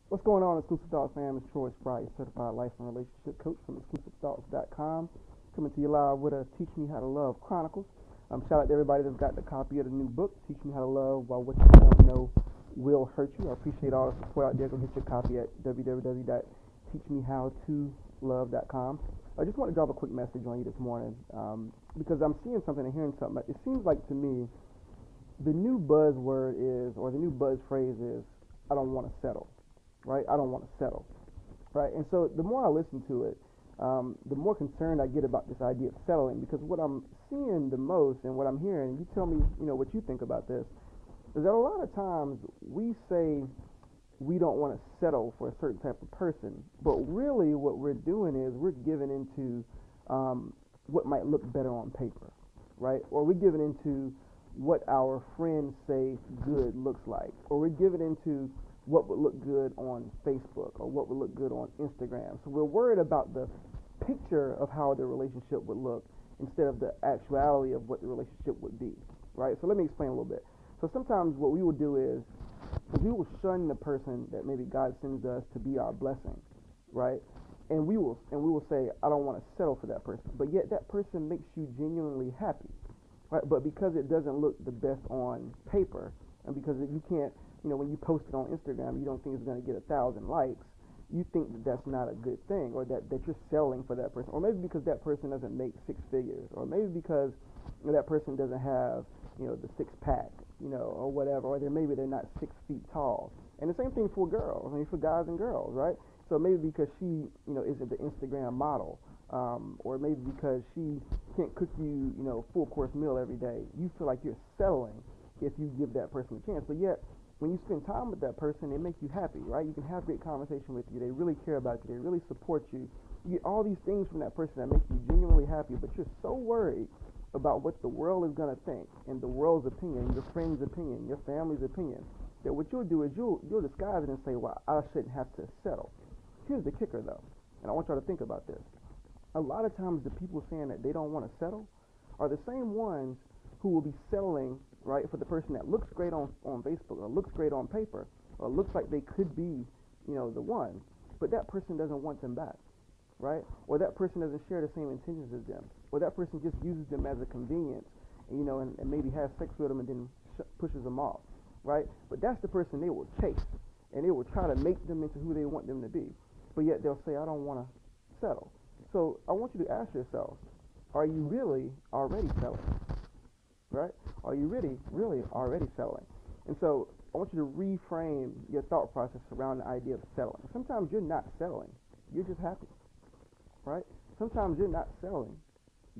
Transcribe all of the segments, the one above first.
What's going on, Exclusive Thoughts fam? It's Troy Sprite, certified life and relationship coach from exclusivethoughts.com. Coming to you live with a Teach Me How to Love Chronicles. Shout out to everybody that's got the copy of the new book, Teach Me How to Love While What You Don't Know Will Hurt You. I appreciate all the support out there. Go get your copy at www.teachmehowtolove.com. I just want to drop a quick message on you this morning because I'm seeing something and hearing something. It seems like to me the new buzzword is, or the new buzz phrase is, I don't want to settle. Right? I don't want to settle, right? And so the more I listen to it, the more concerned I get about this idea of settling, because what I'm seeing the most and what I'm hearing, you tell me, what you think about this, is that a lot of times we say we don't want to settle for a certain type of person, but really what we're doing is we're giving into what might look better on paper, right? Or we're giving into what our friends say good looks like, or we're giving into what would look good on Facebook or what would look good on Instagram. So we're worried about the picture of how the relationship would look instead of the actuality of what the relationship would be, right? So let me explain a little bit. So sometimes what we will do is we will shun the person that maybe God sends us to be our blessing, right? And we will say, I don't want to settle for that person. But yet that person makes you genuinely happy, right? But because it doesn't look the best on paper, and because you can't, when you post it on Instagram, you don't think it's going to get 1,000 likes, you think that that's not a good thing, or that you're selling for that person, or maybe because that person doesn't make six figures, or maybe because that person doesn't have, the six pack, or whatever, or maybe they're not 6 feet tall. And the same thing for girls, for guys and girls, right? So maybe because she, isn't the Instagram model, or maybe because she can't cook you, full course meal every day, you feel like you're settling if you give that person a chance. But yet, when you spend time with that person, they make you happy, right? You can have great conversation with you. They really care about you. They really support you. You get all these things from that person that make you genuinely happy, but you're so worried about what the world is going to think, and the world's opinion, your friend's opinion, your family's opinion, that what you'll do is you'll disguise it and say, well, I shouldn't have to settle. Here's the kicker, though, and I want y'all to think about this. A lot of times the people saying that they don't want to settle are the same ones who will be settling, right, for the person that looks great on Facebook, or looks great on paper, or looks like they could be, the one, but that person doesn't want them back, right? Or that person doesn't share the same intentions as them, or that person just uses them as a convenience, and maybe has sex with them and then pushes them off, right? But that's the person they will chase, and they will try to make them into who they want them to be, but yet they'll say, I don't want to settle. So I want you to ask yourself, are you really already selling? Right? Are you really already settling? And so I want you to reframe your thought process around the idea of settling. Sometimes you're not settling. You're just happy. Right? Sometimes you're not settling.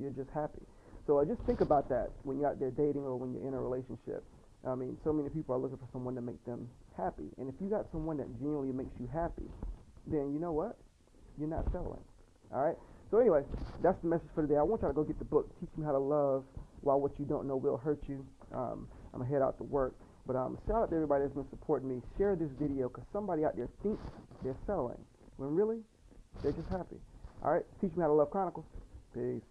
You're just happy. So just think about that when you're out there dating or when you're in a relationship. So many people are looking for someone to make them happy. And if you got someone that genuinely makes you happy, then you know what? You're not settling. All right? So anyway, that's the message for today. I want y'all to go get the book, Teach Me How to Love While What You Don't Know Will Hurt You. I'm going to head out to work. But shout out to everybody that's been supporting me. Share this video because somebody out there thinks they're selling when really they're just happy. All right? Teach Me How to Love Chronicles. Peace.